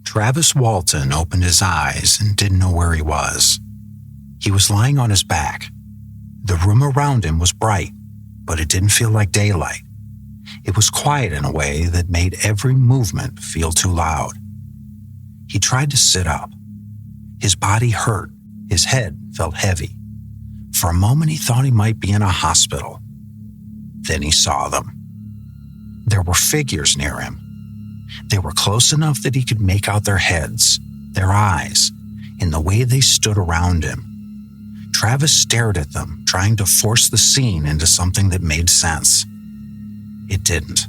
Travis Walton opened his eyes and didn't know where he was. He was lying on his back. The room around him was bright, but it didn't feel like daylight. It was quiet in a way that made every movement feel too loud. He tried to sit up. His body hurt. His head felt heavy. For a moment, he thought he might be in a hospital. Then he saw them. There were figures near him. They were close enough that he could make out their heads, their eyes, and the way they stood around him. Travis stared at them, trying to force the scene into something that made sense. It didn't.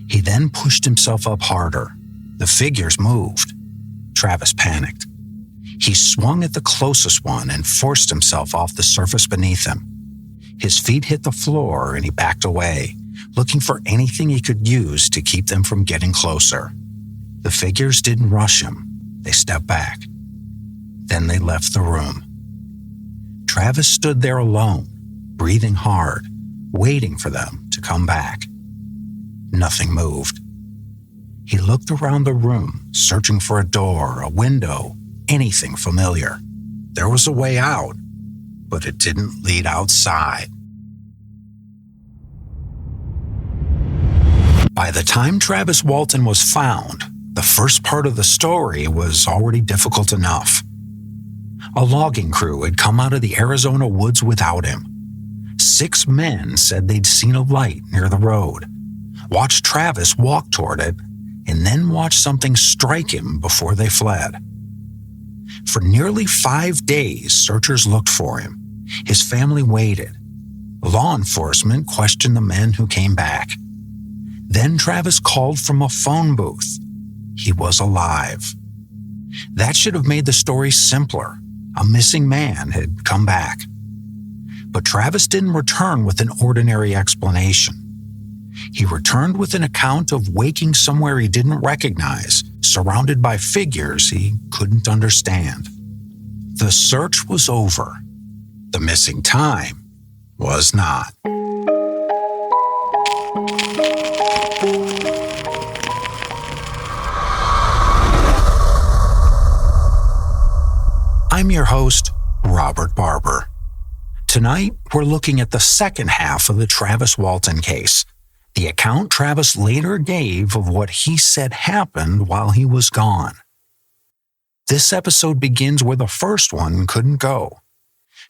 He then pushed himself up harder. The figures moved. Travis panicked. He swung at the closest one and forced himself off the surface beneath him. His feet hit the floor and he backed away, looking for anything he could use to keep them from getting closer. The figures didn't rush him. They stepped back. Then they left the room. Travis stood there alone, breathing hard, waiting for them to come back. Nothing moved. He looked around the room, searching for a door, a window, anything familiar. There was a way out, but it didn't lead outside. By the time Travis Walton was found, the first part of the story was already difficult enough. A logging crew had come out of the Arizona woods without him. 6 men said they'd seen a light near the road, watched Travis walk toward it, and then watched something strike him before they fled. For nearly 5 days, searchers looked for him. His family waited. Law enforcement questioned the men who came back. Then Travis called from a phone booth. He was alive. That should have made the story simpler. A missing man had come back. But Travis didn't return with an ordinary explanation. He returned with an account of waking somewhere he didn't recognize, surrounded by figures he couldn't understand. The search was over. The missing time was not. I'm your host, Robert Barber. Tonight, we're looking at the second half of the Travis Walton case, the account Travis later gave of what he said happened while he was gone. This episode begins where the first one couldn't go.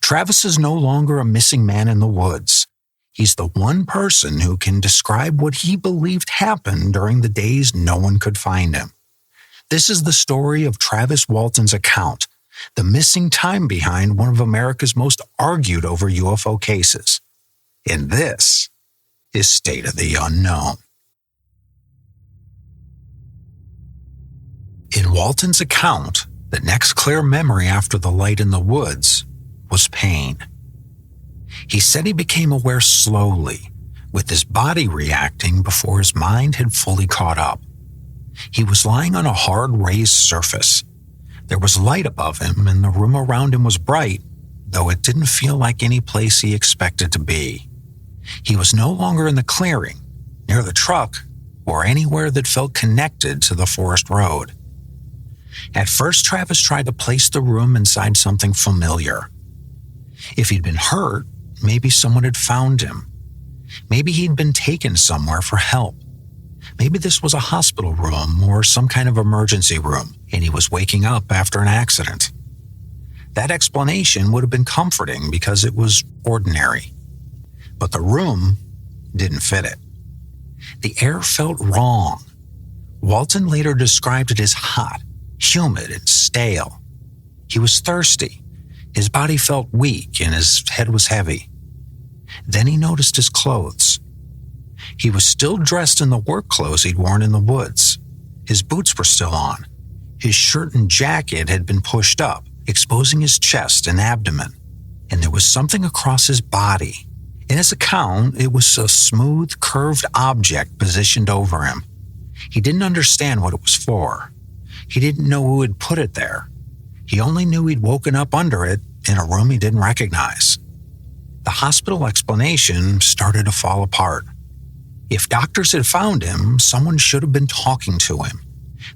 Travis is no longer a missing man in the woods. He's the one person who can describe what he believed happened during the days no one could find him. This is the story of Travis Walton's account, the missing time behind one of America's most argued over UFO cases. And this is State of the Unknown. In Walton's account, the next clear memory after the light in the woods was pain. He said he became aware slowly, with his body reacting before his mind had fully caught up. He was lying on a hard raised surface. There was light above him, and the room around him was bright, though it didn't feel like any place he expected to be. He was no longer in the clearing, near the truck, or anywhere that felt connected to the forest road. At first, Travis tried to place the room inside something familiar. If he'd been hurt, maybe someone had found him. Maybe he'd been taken somewhere for help. Maybe this was a hospital room or some kind of emergency room, and he was waking up after an accident. That explanation would have been comforting because it was ordinary. But the room didn't fit it. The air felt wrong. Walton later described it as hot, humid, and stale. He was thirsty. His body felt weak and his head was heavy. Then he noticed his clothes. He was still dressed in the work clothes he'd worn in the woods. His boots were still on. His shirt and jacket had been pushed up, exposing his chest and abdomen. And there was something across his body. In his account, it was a smooth, curved object positioned over him. He didn't understand what it was for. He didn't know who had put it there. He only knew he'd woken up under it in a room he didn't recognize. The hospital explanation started to fall apart. If doctors had found him, someone should have been talking to him.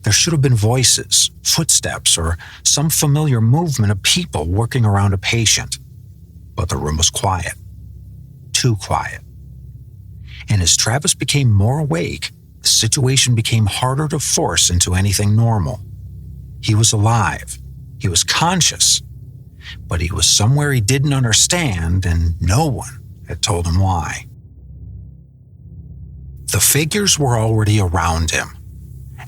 There should have been voices, footsteps, or some familiar movement of people working around a patient. But the room was quiet. Too quiet. And as Travis became more awake, the situation became harder to force into anything normal. He was alive. He was conscious. But he was somewhere he didn't understand, and no one had told him why. The figures were already around him.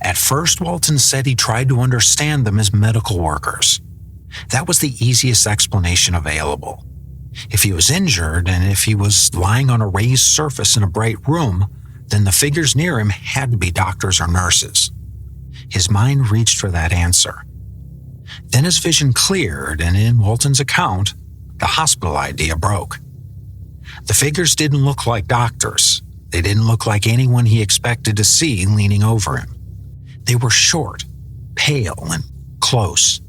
At first, Walton said he tried to understand them as medical workers. That was the easiest explanation available. If he was injured and if he was lying on a raised surface in a bright room, then the figures near him had to be doctors or nurses. His mind reached for that answer. Then his vision cleared, and in Walton's account, the hospital idea broke. The figures didn't look like doctors. They didn't look like anyone he expected to see leaning over him. They were short, pale, and close.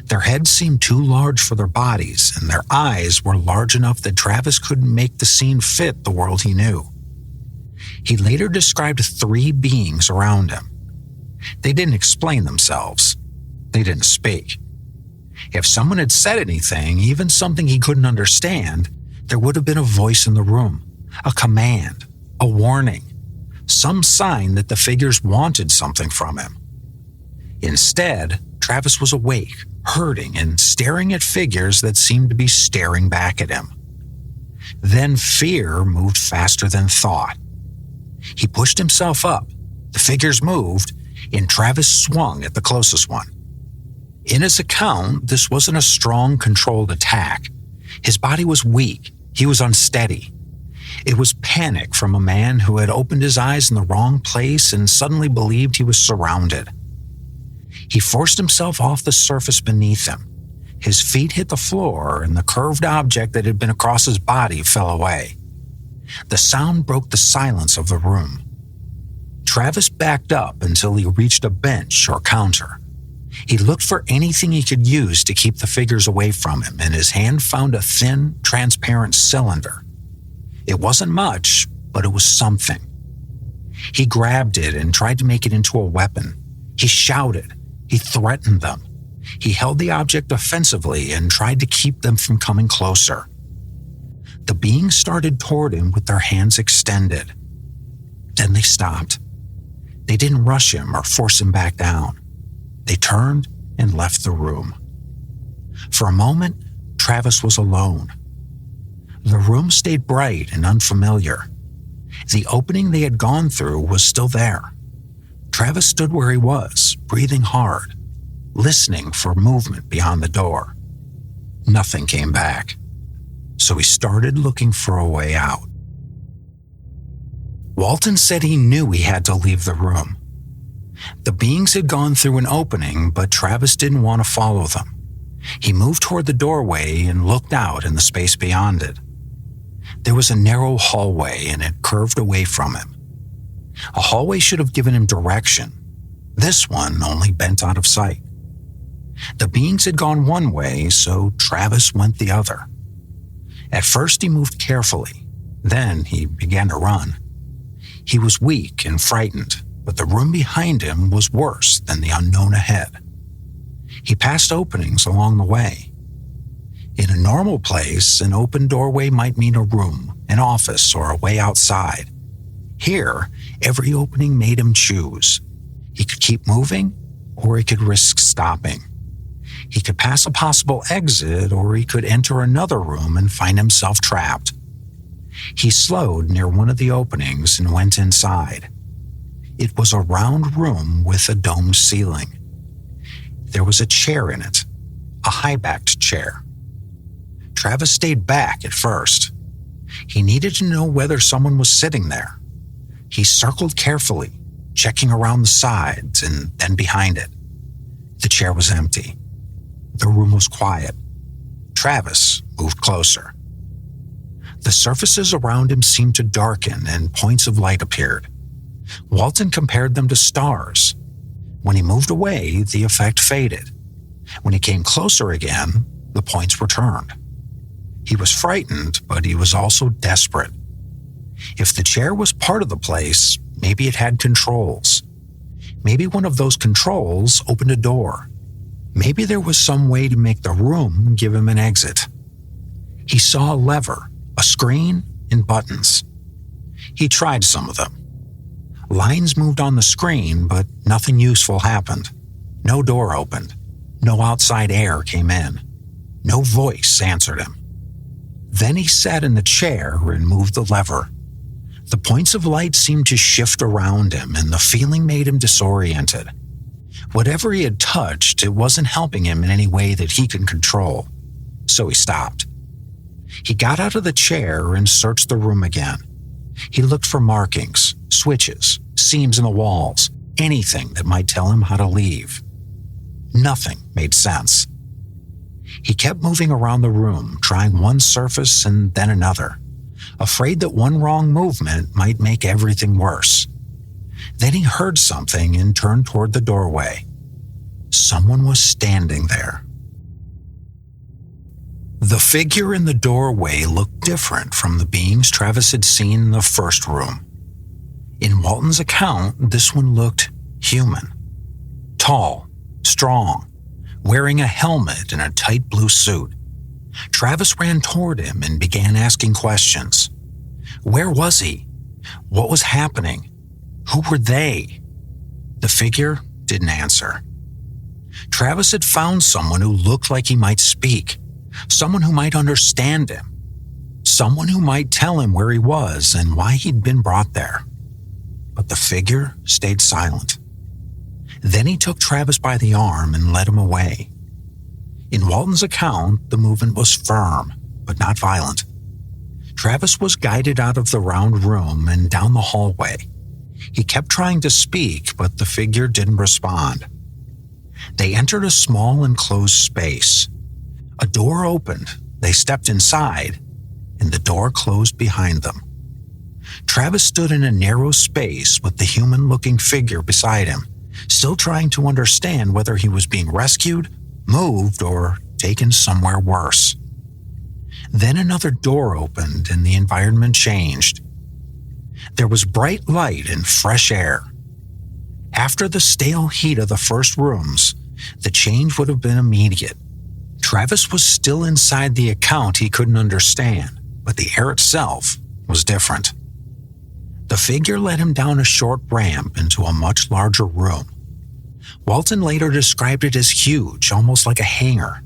Their heads seemed too large for their bodies, and their eyes were large enough that Travis couldn't make the scene fit the world he knew. He later described 3 beings around him. They didn't explain themselves. They didn't speak. If someone had said anything, even something he couldn't understand, there would have been a voice in the room, a command, a warning, some sign that the figures wanted something from him. Instead, Travis was awake, hurting, and staring at figures that seemed to be staring back at him. Then fear moved faster than thought. He pushed himself up. The figures moved, and Travis swung at the closest one. In his account, this wasn't a strong, controlled attack. His body was weak. He was unsteady. It was panic from a man who had opened his eyes in the wrong place and suddenly believed he was surrounded. He forced himself off the surface beneath him. His feet hit the floor, and the curved object that had been across his body fell away. The sound broke the silence of the room. Travis backed up until he reached a bench or counter. He looked for anything he could use to keep the figures away from him, and his hand found a thin, transparent cylinder. It wasn't much, but it was something. He grabbed it and tried to make it into a weapon. He shouted. He threatened them. He held the object offensively and tried to keep them from coming closer. The beings started toward him with their hands extended. Then they stopped. They didn't rush him or force him back down. They turned and left the room. For a moment, Travis was alone. The room stayed bright and unfamiliar. The opening they had gone through was still there. Travis stood where he was, breathing hard, listening for movement beyond the door. Nothing came back, so he started looking for a way out. Walton said he knew he had to leave the room. The beings had gone through an opening, but Travis didn't want to follow them. He moved toward the doorway and looked out in the space beyond it. There was a narrow hallway, and it curved away from him. A hallway should have given him direction. This one only bent out of sight. The beings had gone one way, so Travis went the other. At first, he moved carefully. Then he began to run. He was weak and frightened, but the room behind him was worse than the unknown ahead. He passed openings along the way. In a normal place, an open doorway might mean a room, an office, or a way outside. Here, every opening made him choose. He could keep moving, or he could risk stopping. He could pass a possible exit, or he could enter another room and find himself trapped. He slowed near one of the openings and went inside. It was a round room with a domed ceiling. There was a chair in it, a high-backed chair. Travis stayed back at first. He needed to know whether someone was sitting there. He circled carefully, checking around the sides and then behind it. The chair was empty. The room was quiet. Travis moved closer. The surfaces around him seemed to darken and points of light appeared. Walton compared them to stars. When he moved away, the effect faded. When he came closer again, the points returned. He was frightened, but he was also desperate. If the chair was part of the place, maybe it had controls. Maybe one of those controls opened a door. Maybe there was some way to make the room give him an exit. He saw a lever, a screen, and buttons. He tried some of them. Lines moved on the screen, but nothing useful happened. No door opened. No outside air came in. No voice answered him. Then he sat in the chair and moved the lever. The points of light seemed to shift around him, and the feeling made him disoriented. Whatever he had touched, it wasn't helping him in any way that he could control. So he stopped. He got out of the chair and searched the room again. He looked for markings, switches, seams in the walls, anything that might tell him how to leave. Nothing made sense. He kept moving around the room, trying one surface and then another, afraid that one wrong movement might make everything worse. Then he heard something and turned toward the doorway. Someone was standing there. The figure in the doorway looked different from the beings Travis had seen in the first room. In Walton's account, this one looked human. Tall, strong, wearing a helmet and a tight blue suit. Travis ran toward him and began asking questions. Where was he? What was happening? Who were they? The figure didn't answer. Travis had found someone who looked like he might speak, someone who might understand him, someone who might tell him where he was and why he'd been brought there. But the figure stayed silent. Then he took Travis by the arm and led him away. In Walton's account, the movement was firm, but not violent. Travis was guided out of the round room and down the hallway. He kept trying to speak, but the figure didn't respond. They entered a small enclosed space. A door opened, they stepped inside, and the door closed behind them. Travis stood in a narrow space with the human-looking figure beside him, still trying to understand whether he was being rescued, moved, or taken somewhere worse. Then another door opened and the environment changed. There was bright light and fresh air. After the stale heat of the first rooms, the change would have been immediate. Travis was still inside the account he couldn't understand, but the air itself was different. The figure led him down a short ramp into a much larger room. Walton later described it as huge, almost like a hangar.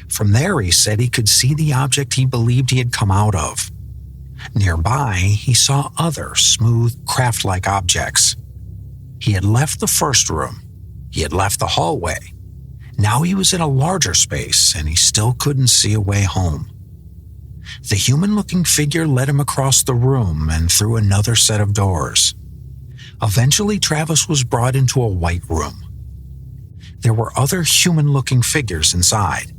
From there, he said he could see the object he believed he had come out of. Nearby, he saw other smooth, craft-like objects. He had left the first room. He had left the hallway. Now he was in a larger space, and he still couldn't see a way home. The human-looking figure led him across the room and through another set of doors. Eventually, Travis was brought into a white room. There were other human-looking figures inside.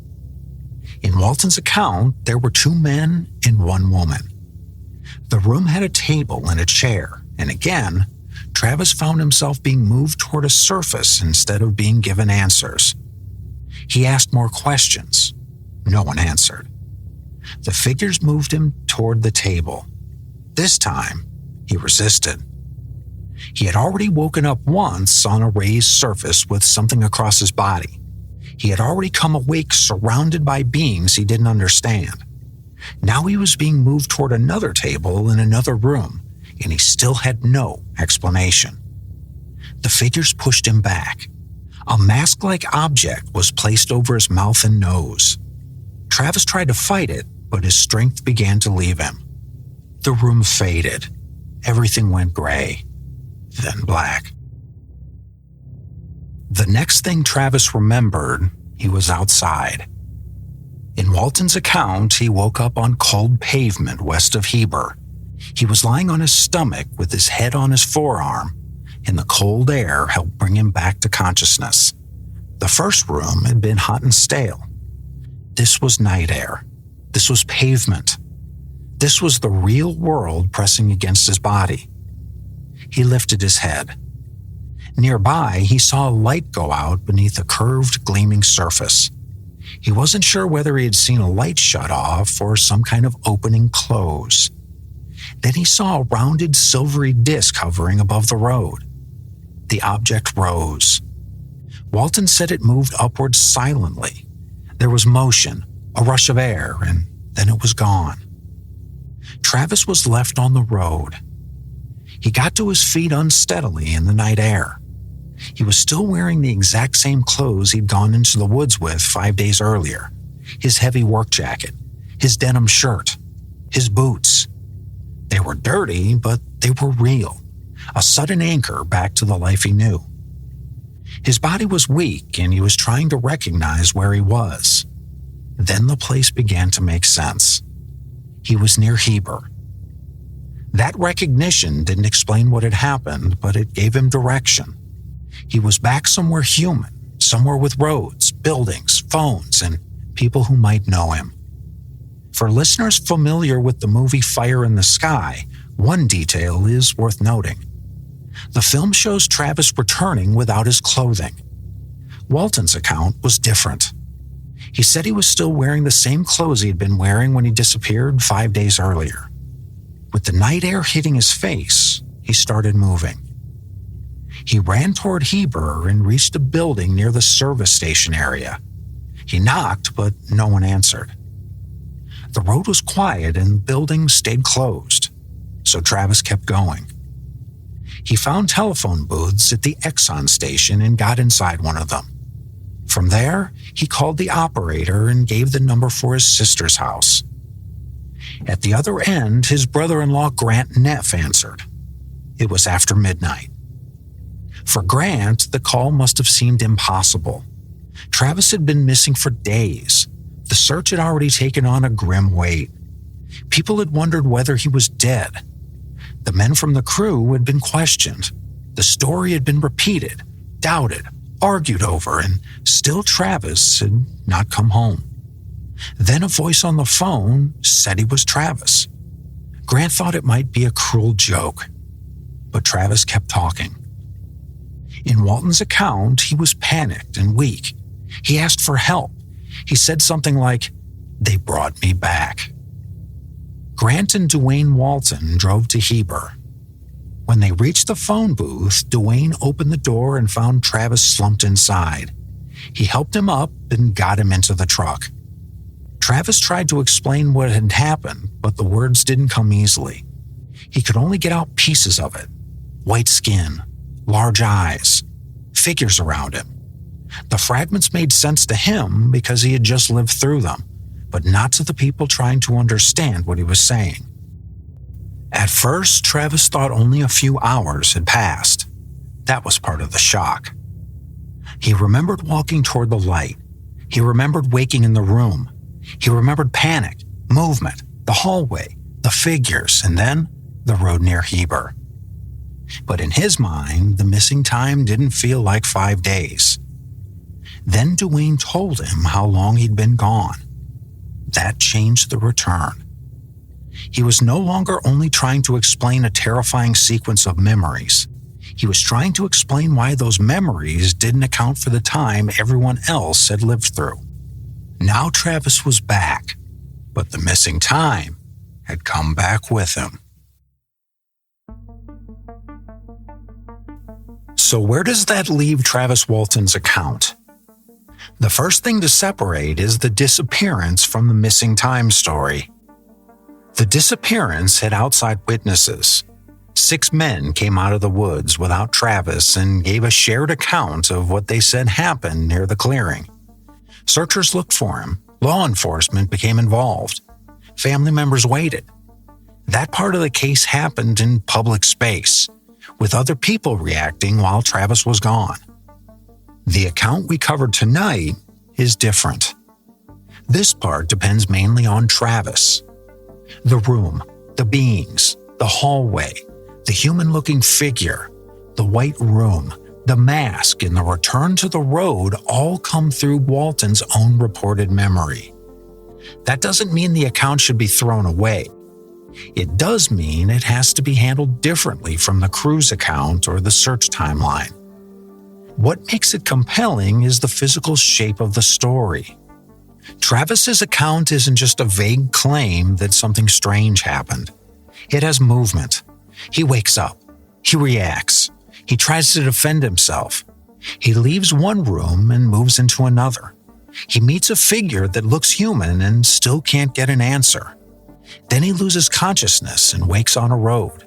In Walton's account, there were 2 men and 1 woman. The room had a table and a chair, and again, Travis found himself being moved toward a surface instead of being given answers. He asked more questions. No one answered. The figures moved him toward the table. This time, he resisted. He had already woken up once on a raised surface with something across his body. He had already come awake surrounded by beings he didn't understand. Now he was being moved toward another table in another room, and he still had no explanation. The figures pushed him back. A mask-like object was placed over his mouth and nose. Travis tried to fight it, but his strength began to leave him. The room faded. Everything went gray, then black. The next thing Travis remembered, he was outside. In Walton's account, he woke up on cold pavement west of Heber. He was lying on his stomach with his head on his forearm, and the cold air helped bring him back to consciousness. The first room had been hot and stale. This was night air. This was pavement. This was the real world pressing against his body. He lifted his head. Nearby, he saw a light go out beneath a curved, gleaming surface. He wasn't sure whether he had seen a light shut off or some kind of opening close. Then he saw a rounded, silvery disc hovering above the road. the object rose. Walton said it moved upwards silently. There was motion, a rush of air, and then it was gone. Travis was left on the road. He got to his feet unsteadily in the night air. He was still wearing the exact same clothes he'd gone into the woods with 5 days earlier. His heavy work jacket, his denim shirt, his boots. They were dirty, but they were real. A sudden anchor back to the life he knew. His body was weak, and he was trying to recognize where he was. Then the place began to make sense. He was near Heber. That recognition didn't explain what had happened, but it gave him direction. He was back somewhere human, somewhere with roads, buildings, phones, and people who might know him. For listeners familiar with the movie Fire in the Sky, one detail is worth noting. The film shows Travis returning without his clothing. Walton's account was different. He said he was still wearing the same clothes he'd been wearing when he disappeared 5 days earlier. With the night air hitting his face, he started moving. He ran toward Heber and reached a building near the service station area. He knocked, but no one answered. The road was quiet and buildings stayed closed, so Travis kept going. He found telephone booths at the Exxon station and got inside one of them. From there, he called the operator and gave the number for his sister's house. At the other end, his brother-in-law Grant Neff answered. It was after midnight. For Grant, the call must have seemed impossible. Travis had been missing for days. The search had already taken on a grim weight. People had wondered whether he was dead. The men from the crew had been questioned. The story had been repeated, doubted, argued over, and still Travis had not come home. Then a voice on the phone said he was Travis. Grant thought it might be a cruel joke, but Travis kept talking. In Walton's account, he was panicked and weak. He asked for help. He said something like, "They brought me back." Grant and Dwayne Walton drove to Heber. When they reached the phone booth, Dwayne opened the door and found Travis slumped inside. He helped him up and got him into the truck. Travis tried to explain what had happened, but the words didn't come easily. He could only get out pieces of it. White skin, large eyes, figures around him. The fragments made sense to him because he had just lived through them, but not to the people trying to understand what he was saying. At first, Travis thought only a few hours had passed. That was part of the shock. He remembered walking toward the light. He remembered waking in the room. He remembered panic, movement, the hallway, the figures, and then the road near Heber. But in his mind, the missing time didn't feel like 5 days. Then Dwayne told him how long he'd been gone. That changed the return. He was no longer only trying to explain a terrifying sequence of memories. He was trying to explain why those memories didn't account for the time everyone else had lived through. Now Travis was back, but the missing time had come back with him. So where does that leave Travis Walton's account? The first thing to separate is the disappearance from the missing time story. The disappearance had outside witnesses. 6 men came out of the woods without Travis and gave a shared account of what they said happened near the clearing. Searchers looked for him. Law enforcement became involved. Family members waited. That part of the case happened in public space, with other people reacting while Travis was gone. The account we covered tonight is different. This part depends mainly on Travis. The room, the beings, the hallway, the human-looking figure, the white room, the mask, and the return to the road all come through Walton's own reported memory. That doesn't mean the account should be thrown away. It does mean it has to be handled differently from the crew's account or the search timeline. What makes it compelling is the physical shape of the story. Travis's account isn't just a vague claim that something strange happened. It has movement. He wakes up. He reacts. He tries to defend himself. He leaves one room and moves into another. He meets a figure that looks human and still can't get an answer. Then he loses consciousness and wakes on a road.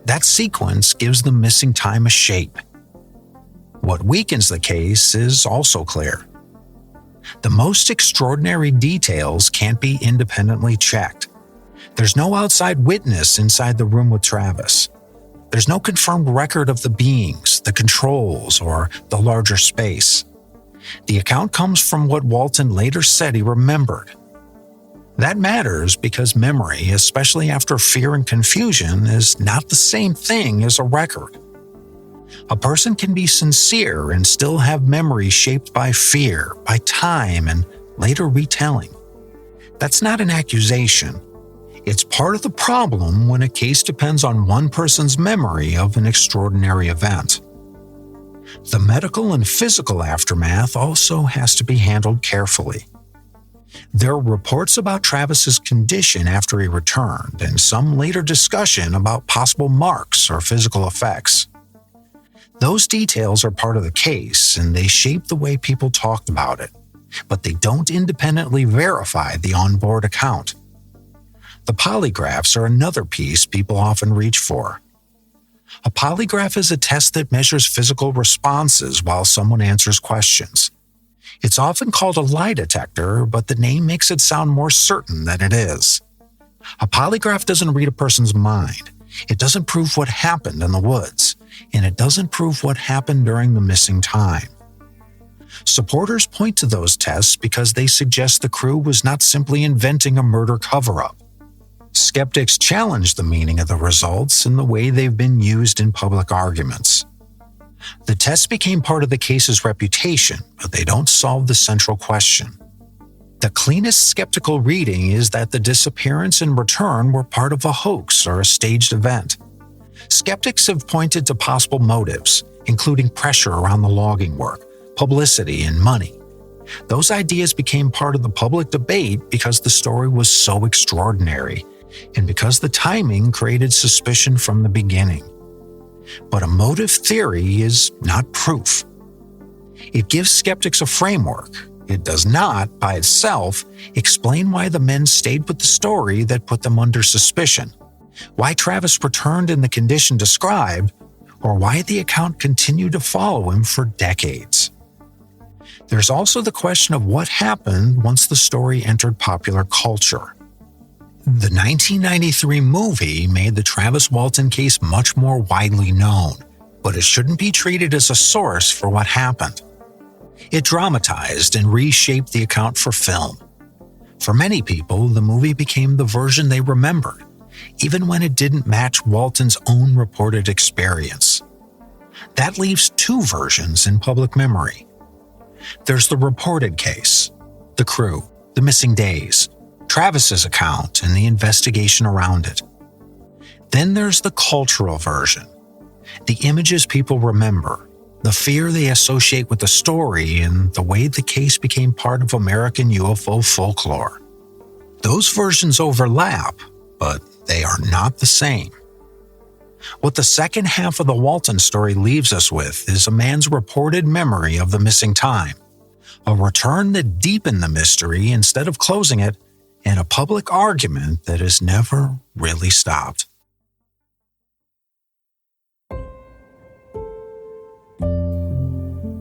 That sequence gives the missing time a shape. What weakens the case is also clear. The most extraordinary details can't be independently checked. There's no outside witness inside the room with Travis. There's no confirmed record of the beings, the controls, or the larger space. The account comes from what Walton later said he remembered. That matters because memory, especially after fear and confusion, is not the same thing as a record. A person can be sincere and still have memories shaped by fear, by time, and later retelling. That's not an accusation. It's part of the problem when a case depends on one person's memory of an extraordinary event. The medical and physical aftermath also has to be handled carefully. There are reports about Travis's condition after he returned, and some later discussion about possible marks or physical effects. Those details are part of the case, and they shape the way people talked about it, but they don't independently verify the onboard account. The polygraphs are another piece people often reach for. A polygraph is a test that measures physical responses while someone answers questions. It's often called a lie detector, but the name makes it sound more certain than it is. A polygraph doesn't read a person's mind. It doesn't prove what happened in the woods, and it doesn't prove what happened during the missing time. Supporters point to those tests because they suggest the crew was not simply inventing a murder cover-up. Skeptics challenge the meaning of the results and the way they've been used in public arguments. The tests became part of the case's reputation, but they don't solve the central question. The cleanest skeptical reading is that the disappearance and return were part of a hoax or a staged event. Skeptics have pointed to possible motives, including pressure around the logging work, publicity, and money. Those ideas became part of the public debate because the story was so extraordinary, and because the timing created suspicion from the beginning. But a motive theory is not proof. It gives skeptics a framework. It does not, by itself, explain why the men stayed with the story that put them under suspicion, why Travis returned in the condition described, or why the account continued to follow him for decades. There's also the question of what happened once the story entered popular culture. The 1993 movie made the Travis Walton case much more widely known, but it shouldn't be treated as a source for what happened. It dramatized and reshaped the account for film. For many people, the movie became the version they remembered, even when it didn't match Walton's own reported experience. That leaves two versions in public memory. There's the reported case, the crew, the missing days, Travis's account, and the investigation around it. Then there's the cultural version, the images people remember, the fear they associate with the story, and the way the case became part of American UFO folklore. Those versions overlap, but they are not the same. What the second half of the Walton story leaves us with is a man's reported memory of the missing time, a return that deepened the mystery instead of closing it, and a public argument that has never really stopped.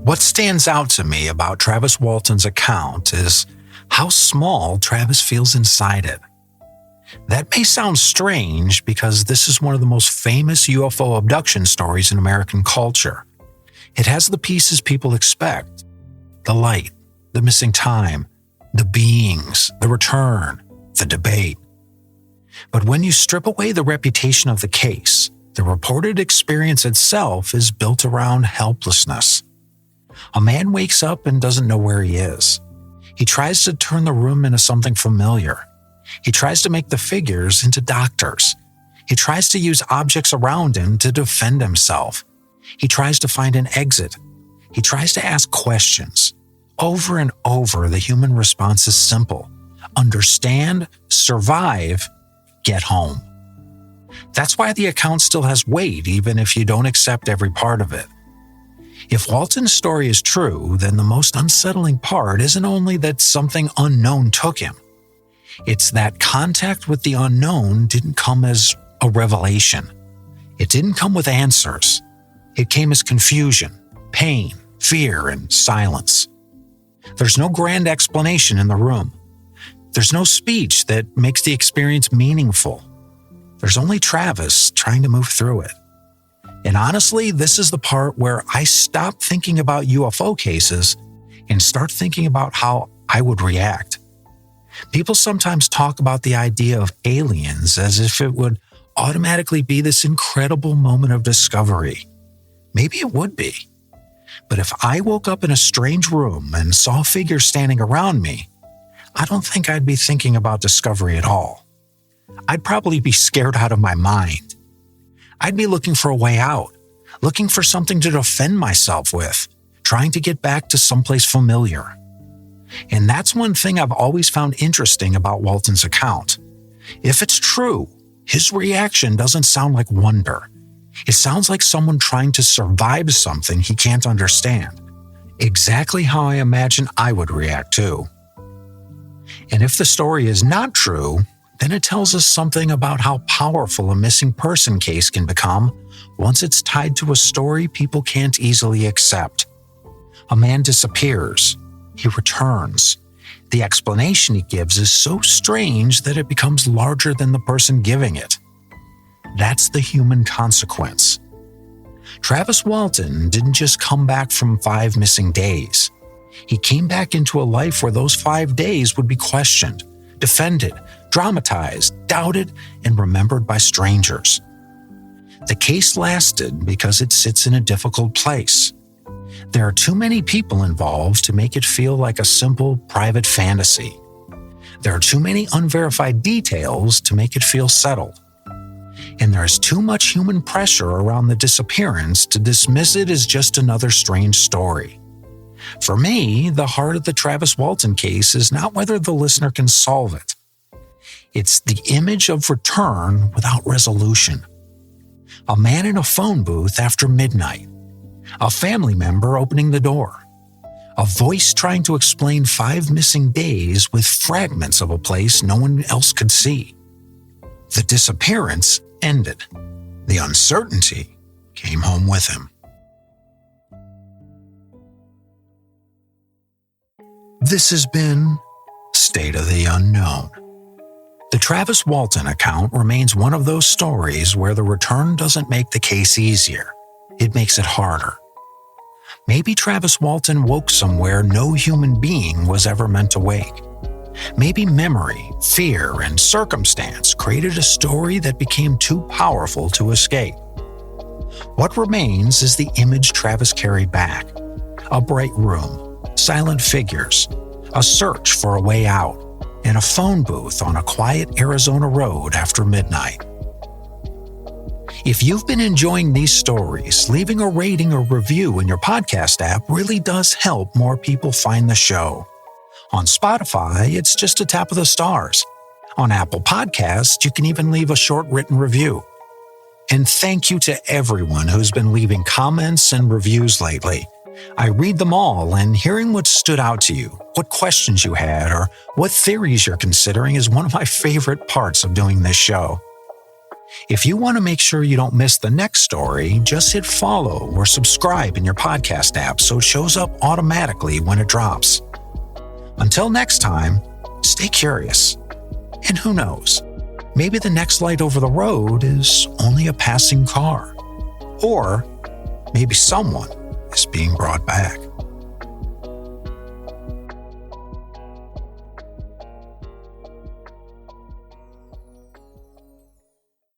What stands out to me about Travis Walton's account is how small Travis feels inside it. That may sound strange because this is one of the most famous UFO abduction stories in American culture. It has the pieces people expect: the light, the missing time, the beings, the return, the debate. But when you strip away the reputation of the case, the reported experience itself is built around helplessness. A man wakes up and doesn't know where he is. He tries to turn the room into something familiar. He tries to make the figures into doctors. He tries to use objects around him to defend himself. He tries to find an exit. He tries to ask questions. Over and over, the human response is simple: understand, survive, get home. That's why the account still has weight, even if you don't accept every part of it. If Walton's story is true, then the most unsettling part isn't only that something unknown took him. It's that contact with the unknown didn't come as a revelation. It didn't come with answers. It came as confusion, pain, fear, and silence. There's no grand explanation in the room. There's no speech that makes the experience meaningful. There's only Travis trying to move through it. And honestly, this is the part where I stop thinking about UFO cases and start thinking about how I would react. People sometimes talk about the idea of aliens as if it would automatically be this incredible moment of discovery. Maybe it would be. But if I woke up in a strange room and saw figures standing around me, I don't think I'd be thinking about discovery at all. I'd probably be scared out of my mind. I'd be looking for a way out, looking for something to defend myself with, trying to get back to someplace familiar. And that's one thing I've always found interesting about Walton's account. If it's true, his reaction doesn't sound like wonder. It sounds like someone trying to survive something he can't understand. Exactly how I imagine I would react too. And if the story is not true, then it tells us something about how powerful a missing person case can become once it's tied to a story people can't easily accept. A man disappears. He returns. The explanation he gives is so strange that it becomes larger than the person giving it. That's the human consequence. Travis Walton didn't just come back from 5 missing days. He came back into a life where those 5 days would be questioned, defended, dramatized, doubted, and remembered by strangers. The case lasted because it sits in a difficult place. There are too many people involved to make it feel like a simple private fantasy. There are too many unverified details to make it feel settled. And there is too much human pressure around the disappearance to dismiss it as just another strange story. For me, the heart of the Travis Walton case is not whether the listener can solve it. It's the image of return without resolution. A man in a phone booth after midnight. A family member opening the door. A voice trying to explain 5 missing days with fragments of a place no one else could see. The disappearance ended. The uncertainty came home with him. This has been State of the Unknown. The Travis Walton account remains one of those stories where the return doesn't make the case easier. It makes it harder. Maybe Travis Walton woke somewhere no human being was ever meant to wake. Maybe memory, fear, and circumstance created a story that became too powerful to escape. What remains is the image Travis carried back. A bright room, silent figures, a search for a way out, and a phone booth on a quiet Arizona road after midnight. If you've been enjoying these stories, leaving a rating or review in your podcast app really does help more people find the show. On Spotify, it's just a tap of the stars. On Apple Podcasts, you can even leave a short written review. And thank you to everyone who's been leaving comments and reviews lately. I read them all, and hearing what stood out to you, what questions you had, or what theories you're considering is one of my favorite parts of doing this show. If you want to make sure you don't miss the next story, just hit follow or subscribe in your podcast app so it shows up automatically when it drops. Until next time, stay curious. And who knows, maybe the next light over the road is only a passing car. Or maybe someone is being brought back.